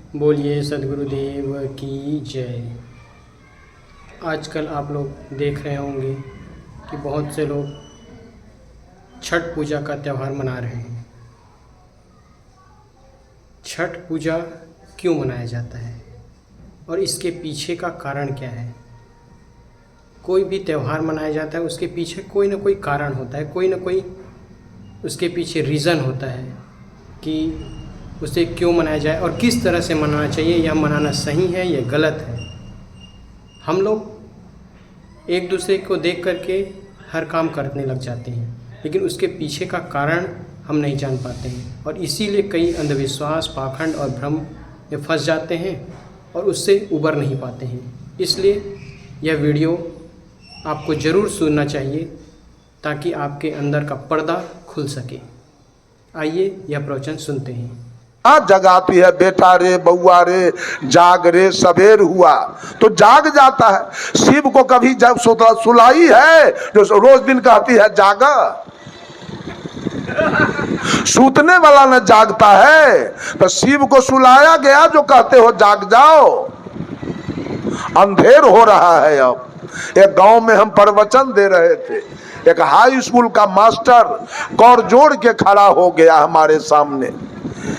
बोलिए सदगुरुदेव की जय। आजकल आप लोग देख रहे होंगे कि बहुत से लोग छठ पूजा का त्यौहार मना रहे हैं। छठ पूजा क्यों मनाया जाता है और इसके पीछे का कारण क्या है? कोई भी त्यौहार मनाया जाता है उसके पीछे कोई ना कोई कारण होता है, कोई ना कोई उसके पीछे रीज़न होता है कि उसे क्यों मनाया जाए और किस तरह से मनाना चाहिए, या मनाना सही है या गलत है। हम लोग एक दूसरे को देख करके हर काम करने लग जाते हैं, लेकिन उसके पीछे का कारण हम नहीं जान पाते हैं और इसीलिए कई अंधविश्वास, पाखंड और भ्रम में फंस जाते हैं और उससे उबर नहीं पाते हैं। इसलिए यह वीडियो आपको ज़रूर सुनना चाहिए ताकि आपके अंदर का पर्दा खुल सके। आइए यह प्रवचन सुनते हैं। जगाती है, बेटा रे बउआ रे जाग रे सवेर हुआ, तो जाग जाता है। शिव को कभी जब सुलाई है जो रोज दिन कहती है जागा? सूतने वाला न जागता है, तो शिव को सुलाया गया जो कहते हो जाग जाओ। अंधेर हो रहा है। अब एक गांव में हम प्रवचन दे रहे थे, एक हाई स्कूल का मास्टर कौर जोड़ के खड़ा हो गया हमारे सामने।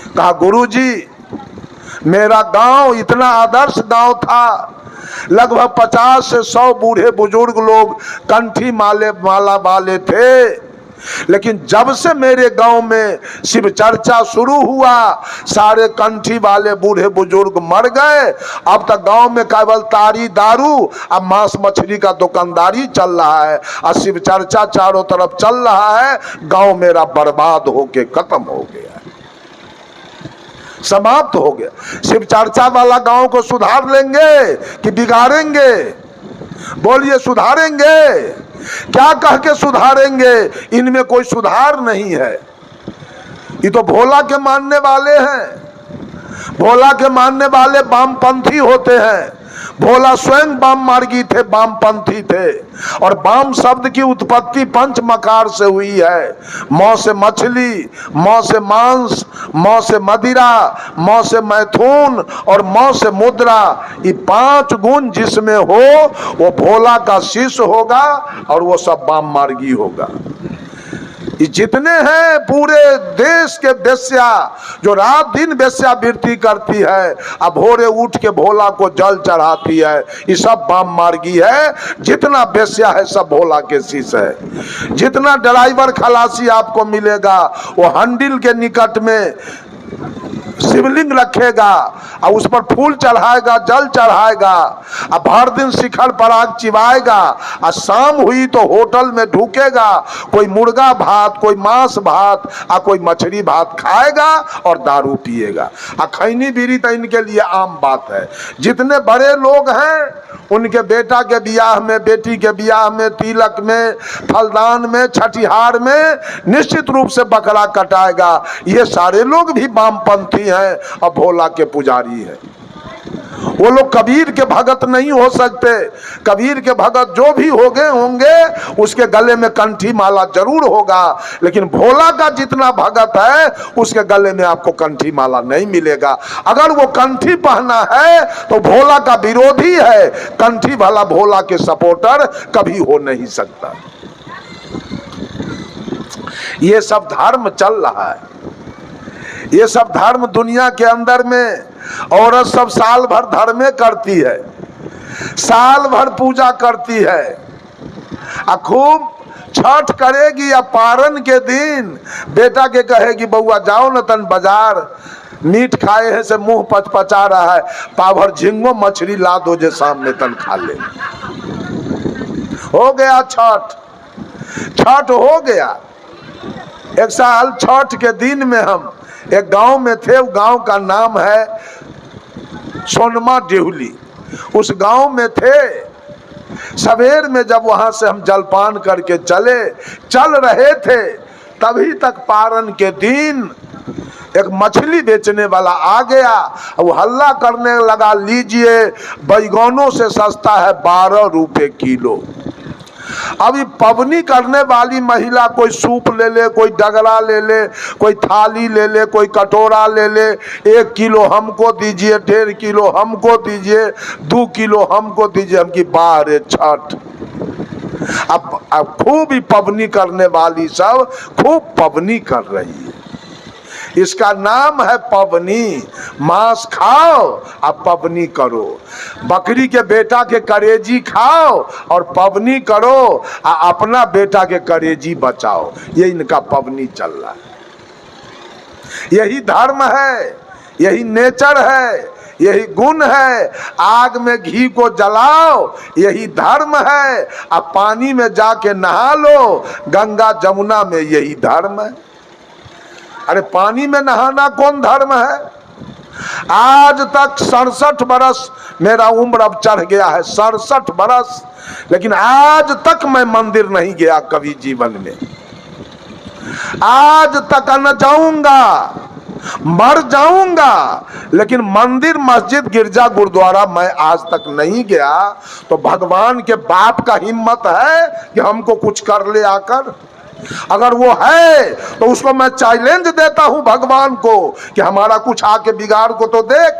कहा गुरुजी, मेरा गांव इतना आदर्श गांव था, लगभग 50 से 100 बूढ़े बुजुर्ग लोग कंठी माला वाले थे, लेकिन जब से मेरे गांव में शिव चर्चा शुरू हुआ सारे कंठी वाले बूढ़े बुजुर्ग मर गए। अब तक गांव में केवल तारी दारू और मांस मछली का दुकानदारी चल रहा है और शिव चर्चा चारों तरफ चल रहा है। गांव मेरा बर्बाद होके खत्म हो गया, समाप्त हो गया। शिव चर्चा वाला गांव को सुधार लेंगे कि बिगाड़ेंगे? बोलिए, सुधारेंगे? क्या कह के सुधारेंगे? इनमें कोई सुधार नहीं है। ये तो भोला के मानने वाले हैं। भोला के मानने वाले वामपंथी होते हैं। भोला स्वयं वाम मार्गी थे, वामपंथी थे। और वाम शब्द की उत्पत्ति पंच मकार से हुई है। मौ से मछली, मौ से मांस, मौ से मदिरा, मौ से मैथुन और मौ से मुद्रा। ये 5 गुण जिसमें हो वो भोला का शिष्य होगा और वो सब वाम मार्गी होगा। ये जितने हैं पूरे देश के वेश्या जो रात दिन वेश्यावृत्ति करती है, अब भोरे उठ के भोला को जल चढ़ाती है, ये सब वाम मार्गी है। जितना वेश्या है सब भोला के शिष्य है। जितना ड्राइवर खलासी आपको मिलेगा वो हंडिल के निकट में शिवलिंग रखेगा और उस पर फूल चढ़ाएगा, जल चढ़ाएगा और भर दिन शिखर पर आग चिबाएगा और शाम हुई तो होटल में ढूकेगा। कोई मुर्गा भात, कोई मांस भात और कोई मछली भात खाएगा और दारू पिएगा। और खैनी बीड़ी तो इनके लिए आम बात है। जितने बड़े लोग हैं उनके बेटा के ब्याह में, बेटी के ब्याह में, तिलक में, फलदान में, छठिहार में निश्चित रूप से बकरा कटाएगा। ये सारे लोग भी वामपंथी हैं और भोला के पुजारी हैं। वो लोग कबीर के भगत नहीं हो सकते। कबीर के भगत जो भी हो गए होंगे उसके गले में कंठी माला जरूर होगा, लेकिन भोला का जितना भगत है उसके गले में आपको कंठी माला नहीं मिलेगा। अगर वो कंठी पहना है तो भोला का विरोधी है। कंठी वाला भोला के सपोर्टर कभी हो नहीं सकता। ये सब धर्म चल रहा है। ये सब धर्म दुनिया के अंदर में औरत सब साल भर धर्मे करती है, साल भर पूजा करती है, खूब छठ करेगी या पारन के दिन बेटा के कहेगी बउआ जाओ न तन बाजार, मीट खाए है से मुंह पचपचा रहा है, पाभर झिंगो मछली ला दो जे सामने तन खा ले। हो गया छठ, छठ हो गया। एक साल छठ के दिन में हम एक गांव में थे। गांव का नाम है सोनमा डेहुली। उस गांव में थे। सवेर में जब वहां से हम जलपान करके चल रहे थे, तभी तक पारन के दिन एक मछली बेचने वाला आ गया। वो हल्ला करने लगा, लीजिए बैगनों से सस्ता है 12 रुपए किलो। अभी पवनी करने वाली महिला कोई सूप ले ले, कोई डगरा ले ले, कोई थाली ले ले, कोई कटोरा ले ले, 1 किलो हमको दीजिए, 1.5 किलो हमको दीजिए, 2 किलो हमको दीजिए। हम की बाहर छठ। अब खूब ही पवनी करने वाली सब खूब पवनी कर रही है। इसका नाम है पवनी। मांस खाओ और पवनी करो। बकरी के बेटा के करेजी खाओ और पवनी करो और अपना बेटा के करेजी बचाओ। ये इनका पवनी चल रहा है। यही धर्म है, यही नेचर है, यही गुण है। आग में घी को जलाओ, यही धर्म है। अब पानी में जाके नहा लो, गंगा जमुना में, यही धर्म है। अरे पानी में नहाना कौन धर्म है? आज तक 67 बरस मेरा उम्र अब चढ़ गया है, 67 बरस, लेकिन आज तक मैं मंदिर नहीं गया कभी जीवन में। आज तक न जाऊंगा, मर जाऊंगा, लेकिन मंदिर, मस्जिद, गिरजा, गुरुद्वारा मैं आज तक नहीं गया। तो भगवान के बाप का हिम्मत है कि हमको कुछ कर ले आकर? अगर वो है तो उसको मैं चैलेंज देता हूं भगवान को कि हमारा कुछ आके बिगाड़ को तो देख।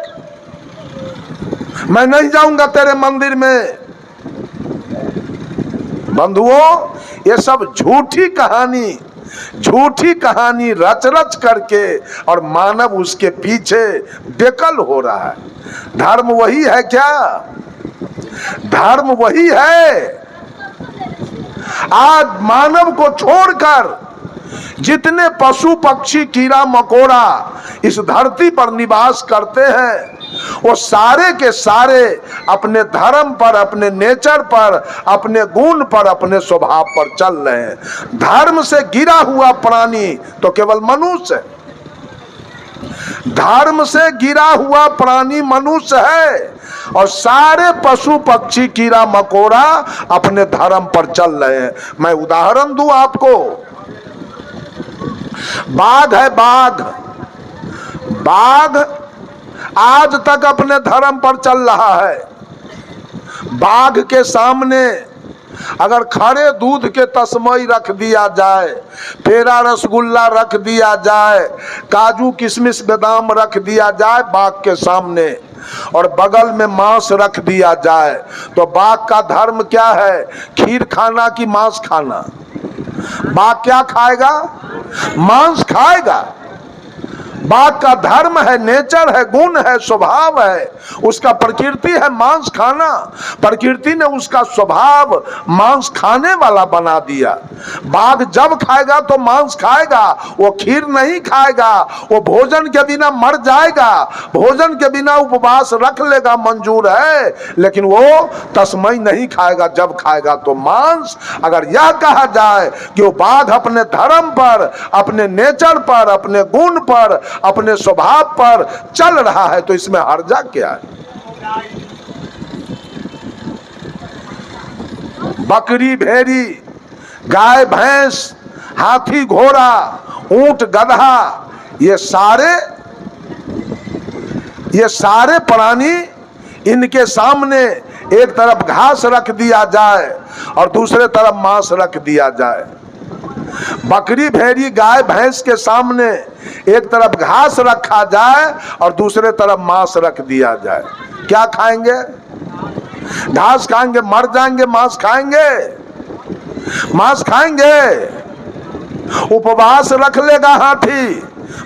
मैं नहीं जाऊंगा तेरे मंदिर में। बंधुओं, ये सब झूठी कहानी रच रच करके और मानव उसके पीछे बेकल हो रहा है। धर्म वही है क्या? धर्म वही है। आज मानव को छोड़कर जितने पशु पक्षी कीड़ा मकोड़ा इस धरती पर निवास करते हैं, वो सारे के सारे अपने धर्म पर, अपने नेचर पर, अपने गुण पर, अपने स्वभाव पर चल रहे हैं। धर्म से गिरा हुआ प्राणी तो केवल मनुष्य है। धर्म से गिरा हुआ प्राणी मनुष्य है और सारे पशु पक्षी कीड़ा मकोड़ा अपने धर्म पर चल रहे हैं। मैं उदाहरण दूं आपको। बाघ है, बाघ आज तक अपने धर्म पर चल रहा है। बाघ के सामने अगर खड़े दूध के तस्मई रख दिया जाए, पेड़ा रसगुल्ला रख दिया जाए, काजू किशमिश बादाम रख दिया जाए बाघ के सामने, और बगल में मांस रख दिया जाए, तो बाघ का धर्म क्या है? खीर खाना कि मांस खाना? बाघ क्या खाएगा? मांस खाएगा। बाघ का धर्म है, नेचर है, गुण है, स्वभाव है, उसका प्रकृति है मांस खाना। प्रकृति ने उसका स्वभाव मांस खाने वाला बना दिया। बाघ जब खाएगा तो मांस खाएगा, वो खीर नहीं खाएगा। वो भोजन के बिना मर जाएगा, भोजन के बिना उपवास रख लेगा, मंजूर है, लेकिन वो तस्मई नहीं खाएगा। जब खाएगा तो मांस। अगर यह कहा जाए कि वो बाघ अपने धर्म पर, अपने नेचर पर, अपने गुण पर, अपने स्वभाव पर चल रहा है, तो इसमें हर्जा क्या है? बकरी भेड़ी, गाय भैंस, हाथी घोड़ा, ऊंट गधा, ये सारे प्राणी, इनके सामने एक तरफ घास रख दिया जाए और दूसरे तरफ मांस रख दिया जाए। बकरी भेड़ी गाय भैंस के सामने एक तरफ घास रखा जाए और दूसरे तरफ मांस रख दिया जाए, क्या खाएंगे? घास खाएंगे, मर जाएंगे। मांस खाएंगे? मांस खाएंगे। उपवास रख लेगा हाथी,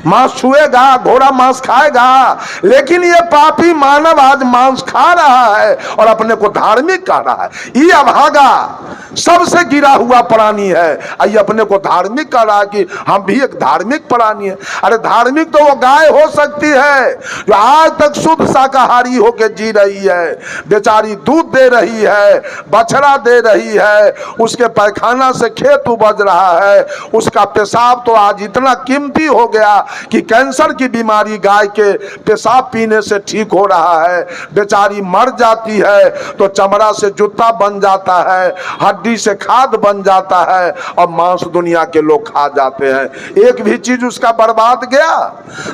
मांस छुएगा, घोड़ा मांस खाएगा, लेकिन ये पापी मानव आज मांस खा रहा है और अपने को धार्मिक कह रहा है। ये अभागा सबसे गिरा हुआ प्राणी है, ये अपने को धार्मिक कह रहा है कि हम भी एक धार्मिक प्राणी है। अरे धार्मिक तो वो गाय हो सकती है जो आज तक शुद्ध शाकाहारी होकर जी रही है, बेचारी दूध दे रही है, बछड़ा दे रही है, उसके पैखाना से खेत उपज रहा है, उसका पेशाब तो आज इतना कीमती हो गया कि कैंसर की बीमारी गाय के पेशाब पीने से ठीक हो रहा है, बेचारी मर जाती है तो चमड़ा से जूता बन जाता है, हड्डी से खाद बन जाता है और मांस दुनिया के लोग खा जाते हैं। एक भी चीज उसका बर्बाद गया।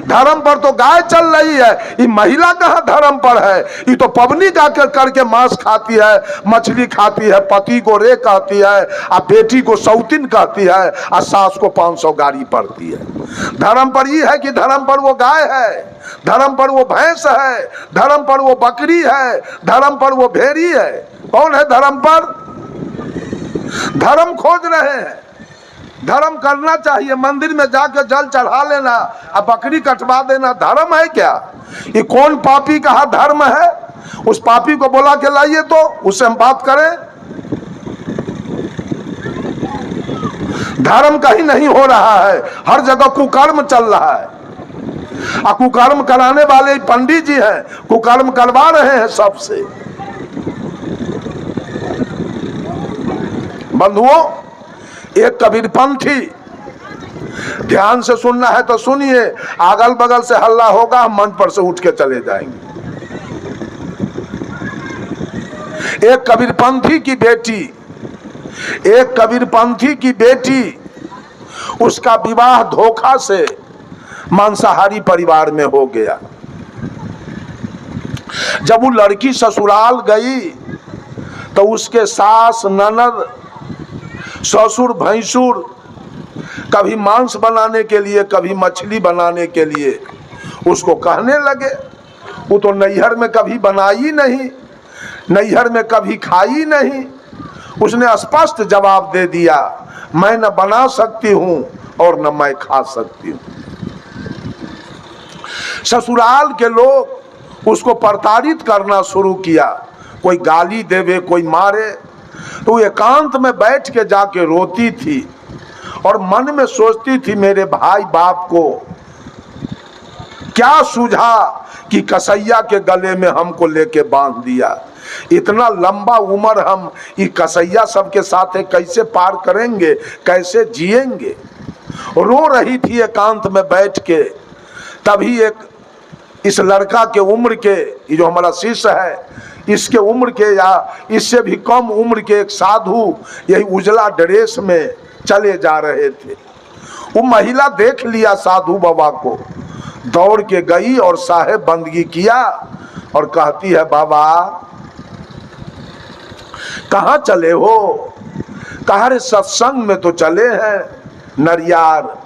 धर्म पर तो गाय चल रही है, ये महिला कहाँ धर्म पर है? ये तो पबनी का करके मांस खाती है, मछली खाती है, पति को रे कहती है, और बेटी को सौतीन कहती है, और सास को 500 गाड़ी पड़ती है। धर्म पर ये है कि धर्म पर वो गाय है, धर्म पर वो भैंस है, धर्म पर वो बकरी है, धर्म पर वो भेड़ी है। कौन है धर्म पर? धर्म खोज रहे हैं। धर्म करना चाहिए, मंदिर में जाकर जल चढ़ा लेना और बकरी कटवा देना धर्म है क्या? ये कौन पापी कहा धर्म है? उस पापी को बोला के लाइए तो उससे हम बात करें। धर्म कहीं नहीं हो रहा है, हर जगह कुकर्म चल रहा है। और कुकर्म कराने वाले पंडित जी हैं, कुकर्म करवा रहे हैं सबसे। बंधुओं, एक कबीरपंथी, ध्यान से सुनना है तो सुनिए, अगल बगल से हल्ला होगा, हम मंच पर से उठ के चले जाएंगे। एक कबीरपंथी की बेटी, उसका विवाह धोखा से मांसाहारी परिवार में हो गया। जब वो लड़की ससुराल गई तो उसके सास, ननद, ससुर, भैंसुर कभी मांस बनाने के लिए, कभी मछली बनाने के लिए उसको कहने लगे। वो तो नैहर में कभी बनाई नहीं, नैहर में कभी खाई नहीं। उसने स्पष्ट जवाब दे दिया, मैं न बना सकती हूं और न मैं खा सकती हूं। ससुराल के लोग उसको प्रताड़ित करना शुरू किया, कोई गाली देवे, कोई मारे। तो एकांत में बैठ के जाके रोती थी और मन में सोचती थी, मेरे भाई बाप को क्या सूझा कि कसैया के गले में हमको लेके बांध दिया। इतना लंबा उम्र हम ये कसैया सबके साथ कैसे पार करेंगे, कैसे जिएंगे। रो रही थी एकांत में बैठ के। तभी एक इस लड़का के उम्र के, ये जो हमारा शिष्य है, इसके उम्र के या इससे भी कम उम्र के एक साधु यही उजला ड्रेस में चले जा रहे थे। वो महिला देख लिया साधु बाबा को, दौड़ के गई और साहेब बंदगी किया और कहती है, बाबा कहाँ चले हो? कहा, रे सत्संग में तो चले हैं नरियार,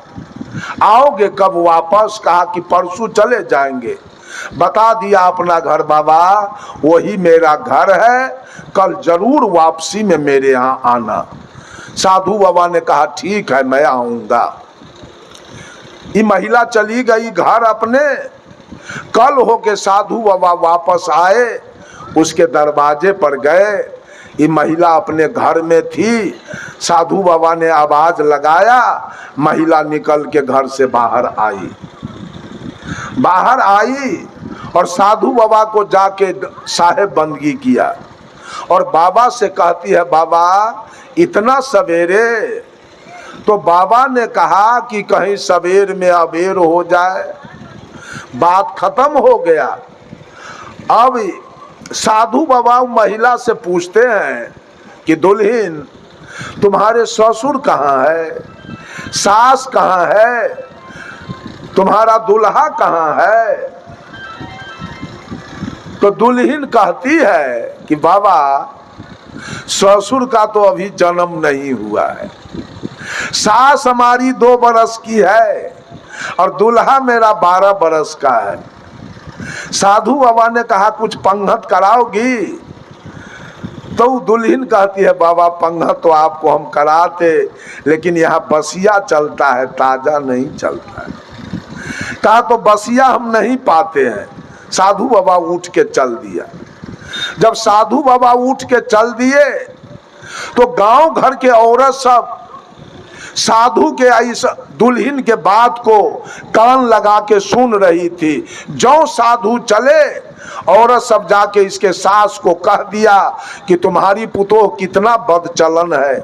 आओगे कब वापस? कहा कि परसों चले जाएंगे। बता दिया अपना घर, बाबा वही मेरा घर है, कल जरूर वापसी में मेरे यहाँ आना। साधु बाबा ने कहा ठीक है, मैं आऊंगा। ये महिला चली गई घर अपने। कल होके साधु बाबा वापस आए, उसके दरवाजे पर गए। ये महिला अपने घर में थी। साधु बाबा ने आवाज लगाया, महिला निकल के घर से बाहर आई और साधु बाबा को जाके साहेब बंदगी किया और बाबा से कहती है, बाबा इतना सवेरे? तो बाबा ने कहा कि कहीं सवेर में अबेर हो जाए। बात खत्म हो गया। अब साधु बाबा महिला से पूछते हैं कि दुल्हन तुम्हारे ससुर कहाँ है, सास कहाँ है, तुम्हारा दुल्हा कहाँ है? तो दुल्हन कहती है कि बाबा ससुर का तो अभी जन्म नहीं हुआ है, सास हमारी 2 बरस की है और दुल्हा मेरा 12 बरस का है। साधु बाबा ने कहा कुछ पंगत कराओगी? तो दुल्हन कहती है, बाबा पंगत तो आपको हम कराते, लेकिन यहाँ बसिया चलता है, ताजा नहीं चलता है। कहा तो बसिया हम नहीं पाते हैं। साधु बाबा उठ के चल दिया। जब साधु बाबा उठ के चल दिए तो गांव घर के औरत सब साधु के इस दुल्हन के बात को कान लगा के सुन रही थी। जो साधु चले औरत सब जाके इसके सास को कह दिया कि तुम्हारी पुतोह कितना बदचलन है,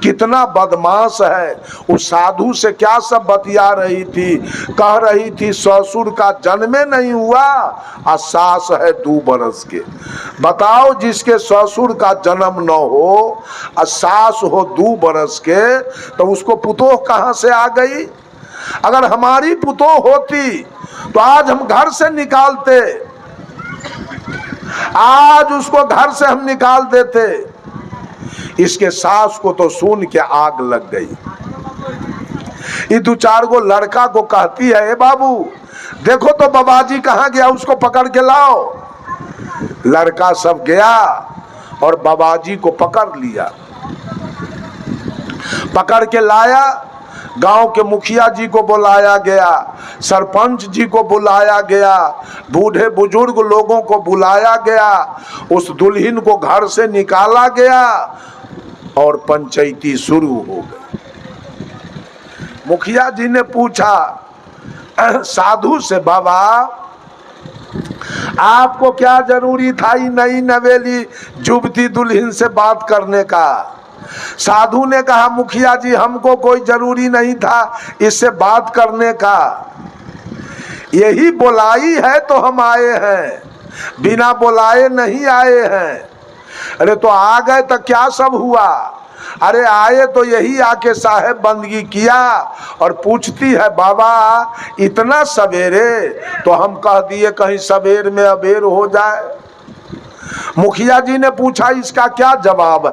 कितना बदमाश है। उस साधु से क्या सब बतिया रही थी, कह रही थी ससुर का जन्मे नहीं हुआ और सास है 2 बरस के। बताओ, जिसके ससुर का जन्म न हो और सास हो 2 बरस के, तो उसको पुतोह कहां से आ गई। अगर हमारी पुतोह होती तो आज हम घर से निकालते, आज उसको घर से हम निकाल देते। इसके सास को तो सुन के आग लग गई। ये 2-4 गो लड़का को कहती है, ए बाबू देखो तो बाबाजी कहाँ गया, उसको पकड़ के लाओ। लड़का सब गया और बाबाजी को पकड़ लिया, पकड़ के लाया। गांव के मुखिया जी को बुलाया गया, सरपंच जी को बुलाया गया, बूढ़े बुजुर्ग लोगों को बुलाया गया। उस दुल्हन को घर से निकाला गया और पंचायती शुरू हो गई। मुखिया जी ने पूछा साधु से, बाबा आपको क्या जरूरी था ये नई नवेली जुबती दुल्हन से बात करने का। साधु ने कहा, मुखिया जी हमको कोई जरूरी नहीं था इससे बात करने का, यही बुलाई है तो हम आए हैं, बिना बुलाए नहीं आए हैं। अरे तो आ गए तो क्या सब हुआ। अरे आए तो यही आके साहेब बंदगी किया और पूछती है बाबा इतना सवेरे, तो हम कह दिए कहीं सवेर में अबेर हो जाए। मुखिया जी ने पूछा इसका क्या जवाब है।